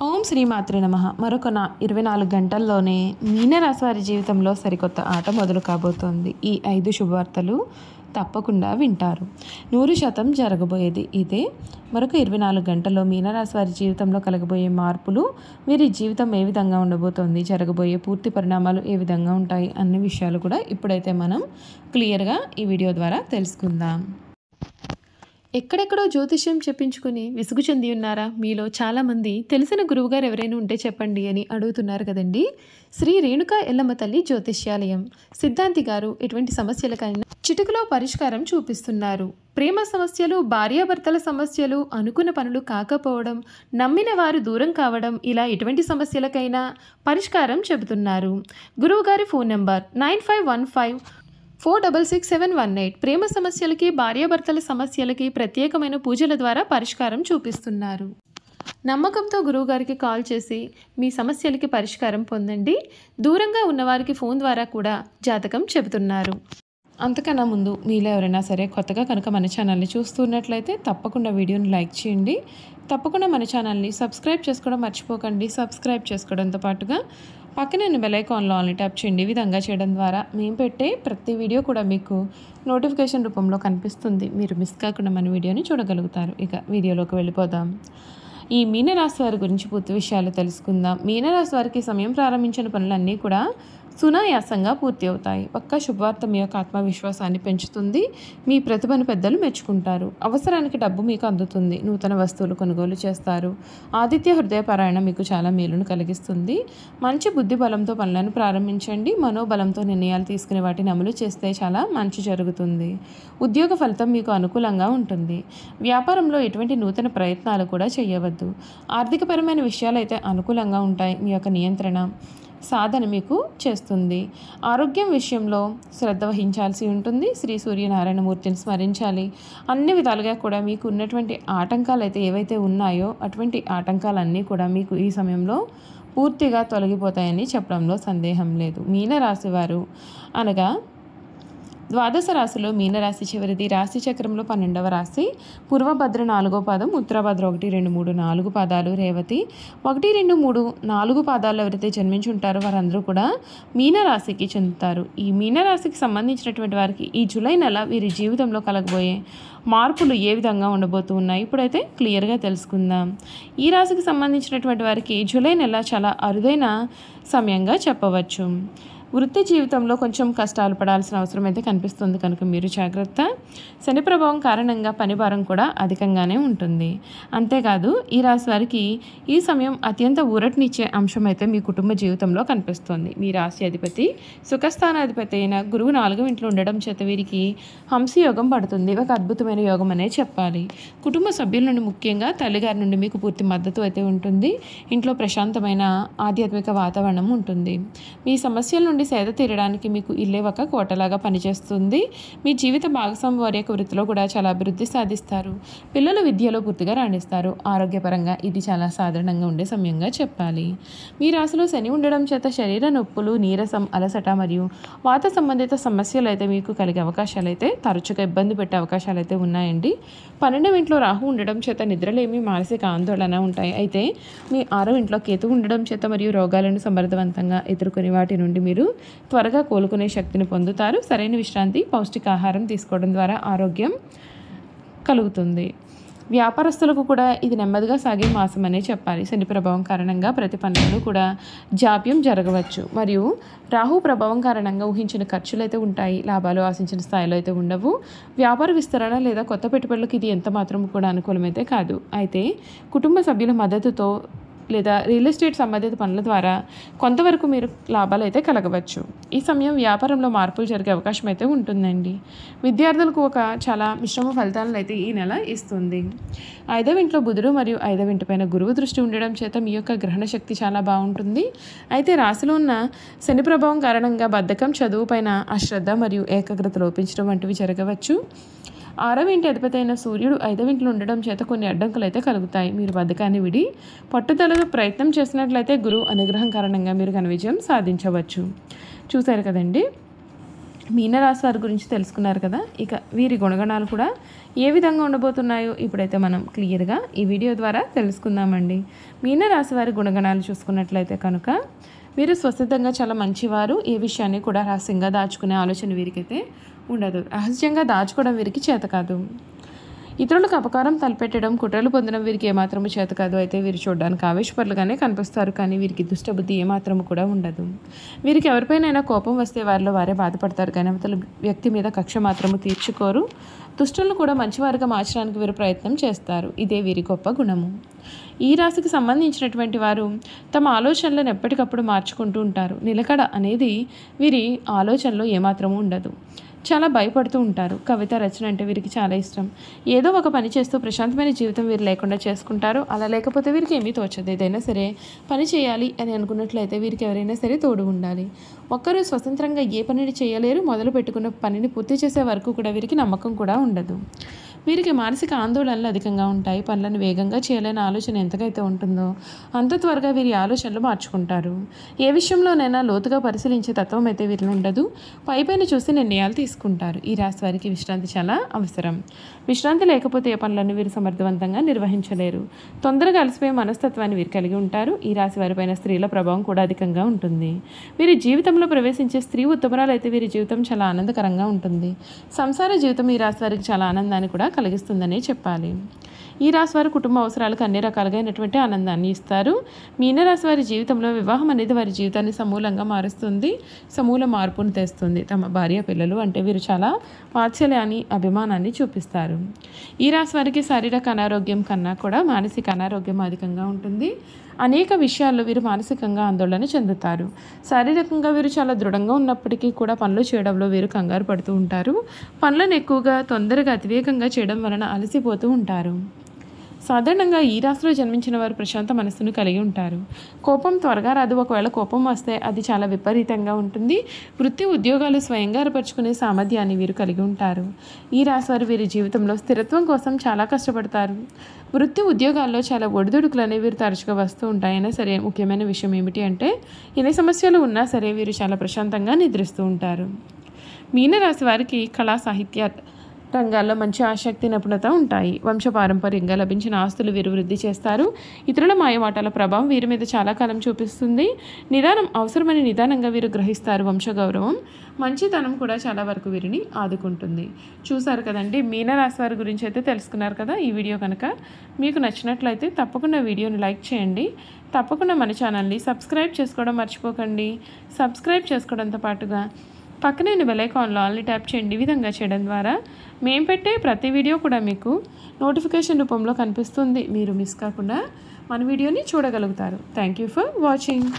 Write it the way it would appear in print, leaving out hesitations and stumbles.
ఓం శ్రీమాత్రే నమః. మరొక 24 గంటల్లోనే మీనరాశి వారి జీవితంలో సరికొత్త ఆట మొదలు కాబోతోంది. ఈ 5 శుభవార్తలు తప్పకుండా వింటారు. 100% జరగబోయేది ఇదే. మరొక 24 గంటల్లో మీనరాశి వారి జీవితంలో కలగబోయే మార్పులు, వీరి జీవితం ఏ విధంగా ఉండబోతోంది, జరగబోయే పూర్తి పరిణామాలు ఏ విధంగా ఉంటాయి అన్ని విషయాలు కూడా ఇప్పుడైతే మనం క్లియర్గా ఈ వీడియో ద్వారా తెలుసుకుందాం. ఎక్కడెక్కడో జ్యోతిష్యం చెప్పించుకుని విసుగు చెంది ఉన్నారా? మీలో చాలామంది తెలిసిన గురువుగారు ఎవరైనా ఉంటే చెప్పండి అని అడుగుతున్నారు కదండి. శ్రీ రేణుకా ఎల్లమ్మ తల్లి జ్యోతిష్యాలయం సిద్ధాంతి గారు ఎటువంటి సమస్యలకైనా చిటికలో పరిష్కారం చూపిస్తున్నారు. ప్రేమ సమస్యలు, భార్యాభర్తల సమస్యలు, అనుకున్న పనులు కాకపోవడం, నమ్మిన వారు దూరం కావడం, ఇలా ఎటువంటి సమస్యలకైనా పరిష్కారం చెబుతున్నారు. గురువుగారి ఫోన్ నంబర్ 9515466718. ప్రేమ సమస్యలకి, భార్యాభర్తల సమస్యలకి ప్రత్యేకమైన పూజల ద్వారా పరిష్కారం చూపిస్తున్నారు. నమ్మకంతో గురువుగారికి కాల్ చేసి మీ సమస్యలకి పరిష్కారం పొందండి. దూరంగా ఉన్నవారికి ఫోన్ ద్వారా కూడా జాతకం చెబుతున్నారు. అంతకన్నా ముందు మీలో ఎవరైనా సరే కొత్తగా కనుక మన ఛానల్ని చూస్తున్నట్లయితే తప్పకుండా వీడియోని లైక్ చేయండి. తప్పకుండా మన ఛానల్ని సబ్స్క్రైబ్ చేసుకోవడం మర్చిపోకండి. సబ్స్క్రైబ్ చేసుకోవడంతో పాటుగా పక్కనే బెల్ ఐకాన్లో ఆల్ని ట్యాప్ చేయండి. ఈ విధంగా చేయడం ద్వారా మేము పెట్టే ప్రతి వీడియో కూడా మీకు నోటిఫికేషన్ రూపంలో కనిపిస్తుంది. మీరు మిస్ కాకుండా మన వీడియోని చూడగలుగుతారు. ఇక వీడియోలోకి వెళ్ళిపోదాం. ఈ మీనరాశి వారి గురించి పూర్తి విషయాలు తెలుసుకుందాం. మీనరాశి వారికి సమయం ప్రారంభించిన పనులన్నీ కూడా సునాయాసంగా పూర్తి అవుతాయి. పక్కా శుభవార్త మీ యొక్క ఆత్మవిశ్వాసాన్ని పెంచుతుంది. మీ ప్రతిభను పెద్దలు మెచ్చుకుంటారు. అవసరానికి డబ్బు మీకు అందుతుంది. నూతన వస్తువులు కొనుగోలు చేస్తారు. ఆదిత్య హృదయపారాయణ మీకు చాలా మేలును కలిగిస్తుంది. మంచి బుద్ధి బలంతో పనులను ప్రారంభించండి. మనోబలంతో నిర్ణయాలు తీసుకునే వాటిని అమలు చేస్తే చాలా మంచి జరుగుతుంది. ఉద్యోగ ఫలితం మీకు అనుకూలంగా ఉంటుంది. వ్యాపారంలో ఎటువంటి నూతన ప్రయత్నాలు కూడా చేయవద్దు. ఆర్థికపరమైన విషయాలు అయితే అనుకూలంగా ఉంటాయి. మీ యొక్క నియంత్రణ సాధన మీకు చేస్తుంది. ఆరోగ్యం విషయంలో శ్రద్ధ వహించాల్సి ఉంటుంది. శ్రీ సూర్యనారాయణమూర్తిని స్మరించాలి. అన్ని విధాలుగా కూడా మీకు ఉన్నటువంటి ఆటంకాలు అయితే ఏవైతే ఉన్నాయో అటువంటి ఆటంకాలన్నీ కూడా మీకు ఈ సమయంలో పూర్తిగా తొలగిపోతాయని చెప్పడంలో సందేహం లేదు. మీనరాశి వారు అనగా ద్వాదశ రాశిలో మీనరాశి చివరిది. రాశి చక్రంలో 12వ రాశి. పూర్వభద్ర 4వ పాదం, ఉత్తరభద్ర 1, 2, 3, 4 పాదాలు, రేవతి 1, 2, 3, 4 పాదాల్లో ఎవరైతే జన్మించి ఉంటారో వారందరూ కూడా మీనరాశికి చెందుతారు. ఈ మీనరాశికి సంబంధించినటువంటి వారికి ఈ జూలై నెల వీరి జీవితంలో కలగబోయే మార్పులు ఏ విధంగా ఉండబోతూ ఉన్నాయి ఇప్పుడైతే క్లియర్గా తెలుసుకుందాం. ఈ రాశికి సంబంధించినటువంటి వారికి జూలై నెల చాలా అరుదైన సమయంగా చెప్పవచ్చు. వృత్తి జీవితంలో కొంచెం కష్టాలు పడాల్సిన అవసరం అయితే కనిపిస్తుంది కనుక మీరు జాగ్రత్త. శని ప్రభావం కారణంగా పని భారం కూడా అధికంగానే ఉంటుంది. అంతేకాదు ఈ రాశి వారికి ఈ సమయం అత్యంత ఊరటనిచ్చే అంశం అయితే మీ కుటుంబ జీవితంలో కనిపిస్తుంది. మీ రాశి అధిపతి సుఖస్థానాధిపతి అయిన గురువు 4వ ఇంట్లో ఉండడం చేత వీరికి హంసీ యోగం పడుతుంది. ఒక అద్భుతమైన యోగం అనే చెప్పాలి. కుటుంబ సభ్యుల నుండి ముఖ్యంగా తల్లిగారి నుండి మీకు పూర్తి మద్దతు అయితే ఉంటుంది. ఇంట్లో ప్రశాంతమైన ఆధ్యాత్మిక వాతావరణం ఉంటుంది. మీ సమస్యల నుండి సేద తీరడానికి మీకు ఇల్లే ఒక కోటలాగా పనిచేస్తుంది. మీ జీవిత భాగస్వామి వారి యొక్క వృత్తిలో కూడా చాలా అభివృద్ధి సాధిస్తారు. పిల్లలు విద్యలో పూర్తిగా రాణిస్తారు. ఆరోగ్యపరంగా ఇది చాలా సాధారణంగా ఉండే సమయంగా చెప్పాలి. మీ రాశిలో శని ఉండడం చేత శరీర నొప్పులు, నీరసం, అలసట మరియు వాత సంబంధిత సమస్యలు అయితే మీకు కలిగే అవకాశాలు అయితే తరచుగా ఇబ్బంది పెట్టే అవకాశాలు అయితే ఉన్నాయండి. 12వ ఇంట్లో రాహు ఉండడం చేత నిద్రలేమి, మానసిక ఆందోళన ఉంటాయి. అయితే మీ 6వ ఇంట్లో కేతు ఉండడం చేత మరియు రోగాలను సమర్థవంతంగా ఎదుర్కొని వాటి నుండి మీరు త్వరగా కోలుకునే శక్తిని పొందుతారు. సరైన విశ్రాంతి, పౌష్టికాహారం తీసుకోవడం ద్వారా ఆరోగ్యం కలుగుతుంది. వ్యాపారస్తులకు కూడా ఇది నెమ్మదిగా సాగే మాసం అనే చెప్పాలి. శని ప్రభావం కారణంగా ప్రతి పనులను కూడా జాప్యం జరగవచ్చు మరియు రాహు ప్రభావం కారణంగా ఊహించిన ఖర్చులు అయితే ఉంటాయి. లాభాలు ఆశించిన స్థాయిలో అయితే ఉండవు. వ్యాపార విస్తరణ లేదా కొత్త పెట్టుబడులకు ఇది ఎంత మాత్రం కూడా అనుకూలమైతే కాదు. అయితే కుటుంబ సభ్యుల మద్దతుతో లేదా రియల్ ఎస్టేట్ సంబంధిత పనుల ద్వారా కొంతవరకు మీరు లాభాలు అయితే కలగవచ్చు. ఈ సమయం వ్యాపారంలో మార్పులు జరిగే అవకాశం అయితే ఉంటుందండి. విద్యార్థులకు ఒక చాలా మిశ్రమ ఫలితాలను అయితే ఈ నెల ఇస్తుంది. 5వ ఇంట్లో బుధుడు మరియు 5వ ఇంటి పైన గురువు దృష్టి ఉండడం చేత మీ యొక్క గ్రహణ శక్తి చాలా బాగుంటుంది. అయితే రాశిలో ఉన్న శని ప్రభావం కారణంగా బద్ధకం, చదువు పైన అశ్రద్ధ మరియు ఏకాగ్రత లోపించడం వంటివి జరగవచ్చు. 6వ ఇంటి అధిపతి అయిన సూర్యుడు 5వ ఇంట్లో ఉండడం చేత కొన్ని అడ్డంకులు అయితే కలుగుతాయి. మీరు బద్ధకాన్ని విడి పట్టుదలతో ప్రయత్నం చేసినట్లయితే గురువు అనుగ్రహం కారణంగా మీరు ఘన విజయం సాధించవచ్చు. చూశారు కదండి. మీనరాశి వారి గురించి తెలుసుకున్నారు కదా. ఇక వీరి గుణగణాలు కూడా ఏ విధంగా ఉండబోతున్నాయో ఇప్పుడైతే మనం క్లియర్గా ఈ వీడియో ద్వారా తెలుసుకుందామండి. మీనరాశి వారి గుణగణాలు చూసుకున్నట్లయితే కనుక వీరు స్వస్థతంగా చాలా మంచివారు. ఏ విషయాన్ని కూడా రహస్యంగా దాచుకునే ఆలోచన వీరికైతే ఉండదు. రహస్యంగా దాచుకోవడం వీరికి చేత కాదు. ఇతరులకు అపకారం తలపెట్టడం, కుట్రలు పొందడం వీరికి ఏమాత్రము చేత కాదు. అయితే వీరు చూడడానికి ఆవేశపరులుగానే కనిపిస్తారు, కానీ వీరికి దుష్టబుద్ధి ఏమాత్రము కూడా ఉండదు. వీరికి ఎవరిపైనైనా కోపం వస్తే వారిలో వారే బాధపడతారు, కానీ అవతల వ్యక్తి మీద కక్ష మాత్రము తీర్చుకోరు. దుష్టులను కూడా మంచివారుగా మార్చడానికి వీరు ప్రయత్నం చేస్తారు. ఇదే వీరి గొప్ప గుణము. ఈ రాశికి సంబంధించినటువంటి వారు తమ ఆలోచనలను ఎప్పటికప్పుడు మార్చుకుంటూ ఉంటారు. నిలకడ అనేది వీరి ఆలోచనలో ఏమాత్రము ఉండదు. చాలా భయపడుతూ ఉంటారు. కవిత రచన అంటే వీరికి చాలా ఇష్టం. ఏదో ఒక పని చేస్తూ ప్రశాంతమైన జీవితం వీరు లేకుండా చేసుకుంటారు. అలా లేకపోతే వీరికి ఏమీ తోచదు. ఏదైనా సరే పని చేయాలి అని అనుకున్నట్లయితే వీరికి ఎవరైనా సరే తోడు ఉండాలి. ఒక్కరు స్వతంత్రంగా ఏ పనిని చేయలేరు. మొదలు పెట్టుకున్న పనిని పూర్తి చేసే వరకు కూడా వీరికి నమ్మకం కూడా ఉండదు. వీరికి మానసిక ఆందోళనలు అధికంగా ఉంటాయి. పనులను వేగంగా చేయాలనే ఆలోచన ఎంతకైతే ఉంటుందో అంత త్వరగా వీరి ఆలోచనలు మార్చుకుంటారు. ఏ విషయంలోనైనా లోతుగా పరిశీలించే తత్వం అయితే వీరిలో ఉండదు. పైపైన చూసి నిర్ణయాలు తీసుకుంటారు. ఈ రాశి వారికి విశ్రాంతి చాలా అవసరం. విశ్రాంతి లేకపోతే ఏ పనులను వీరు సమర్థవంతంగా నిర్వహించలేరు. తొందరగా అలసిపోయే మనస్తత్వాన్ని వీరు కలిగి ఉంటారు. ఈ రాశి వారిపైన స్త్రీల ప్రభావం కూడా అధికంగా ఉంటుంది. వీరి జీవితంలో ప్రవేశించే స్త్రీ ఉత్తమరాలు అయితే వీరి జీవితం చాలా ఆనందకరంగా ఉంటుంది. సంసార జీవితం ఈ రాశి వారికి చాలా ఆనందాన్ని కూడా కలిగిస్తుందనే చెప్పాలి. ఈ రాశి వారి కుటుంబ అవసరాలకు అన్ని రకాలుగానటువంటి ఆనందాన్ని ఇస్తారు. మీనరాశి వారి జీవితంలో వివాహం అనేది వారి జీవితాన్ని సమూలంగా మారుస్తుంది, సమూల మార్పును తెస్తుంది. తమ భార్య పిల్లలు అంటే వీరు చాలా వాత్సల్యాన్ని, అభిమానాన్ని చూపిస్తారు. ఈ రాశి వారికి శారీరక అనారోగ్యం కన్నా కూడా మానసిక అనారోగ్యం అధికంగా ఉంటుంది. అనేక విషయాల్లో వీరు మానసికంగా ఆందోళన చెందుతారు. శారీరకంగా వీరు చాలా దృఢంగా ఉన్నప్పటికీ కూడా పనులు చేయడంలో వీరు కంగారు పడుతూ ఉంటారు. పనులను ఎక్కువగా తొందరగా అతివేగంగా చేయడం వలన అలసిపోతూ ఉంటారు. సాధారణంగా ఈ రాశిలో జన్మించిన వారు ప్రశాంత మనస్సును కలిగి ఉంటారు. కోపం త్వరగా రాదు. ఒకవేళ కోపం వస్తే అది చాలా విపరీతంగా ఉంటుంది. వృత్తి ఉద్యోగాలు స్వయంగా ఏర్పరచుకునే సామర్థ్యాన్ని వీరు కలిగి ఉంటారు. ఈ రాశి వారు వీరి జీవితంలో స్థిరత్వం కోసం చాలా కష్టపడతారు. వృత్తి ఉద్యోగాల్లో చాలా ఒడిదుడుకులు అనేవి వీరు తరచుగా వస్తూ ఉంటాయైనా సరే ముఖ్యమైన విషయం ఏమిటి అంటే ఎన్ని సమస్యలు ఉన్నా సరే వీరు చాలా ప్రశాంతంగా నిద్రిస్తూ ఉంటారు. మీనరాశి వారికి కళా సాహిత్య రంగాల్లో మంచి ఆసక్తి, నిపుణత ఉంటాయి. వంశపారంపర్యంగా లభించిన ఆస్తులు వీరు వృద్ధి చేస్తారు. ఇతరుల మాయమాటల ప్రభావం వీరి మీద చాలా కాలం చూపిస్తుంది. నిదానం అవసరమని నిదానంగా వీరు గ్రహిస్తారు. వంశగౌరవం, మంచితనం కూడా చాలా వరకు వీరిని ఆదుకుంటుంది. చూసారు కదండి, మీనరాశి వారి గురించి అయితే తెలుసుకున్నారు కదా. ఈ వీడియో కనుక మీకు నచ్చినట్లయితే తప్పకుండా వీడియోని లైక్ చేయండి. తప్పకుండా మన ఛానల్ని సబ్స్క్రైబ్ చేసుకోవడం మర్చిపోకండి. సబ్స్క్రైబ్ చేసుకోవడంతో పాటుగా పక్కనే బెల్ ఐకాన్లో ఆల్ని ట్యాప్ చేయండి. ఈ విధంగా చేయడం ద్వారా మేము పెట్టే ప్రతి వీడియో కూడా మీకు నోటిఫికేషన్ రూపంలో కనిపిస్తుంది. మీరు మిస్ కాకుండా మన వీడియోని చూడగలుగుతారు. Thank you for watching.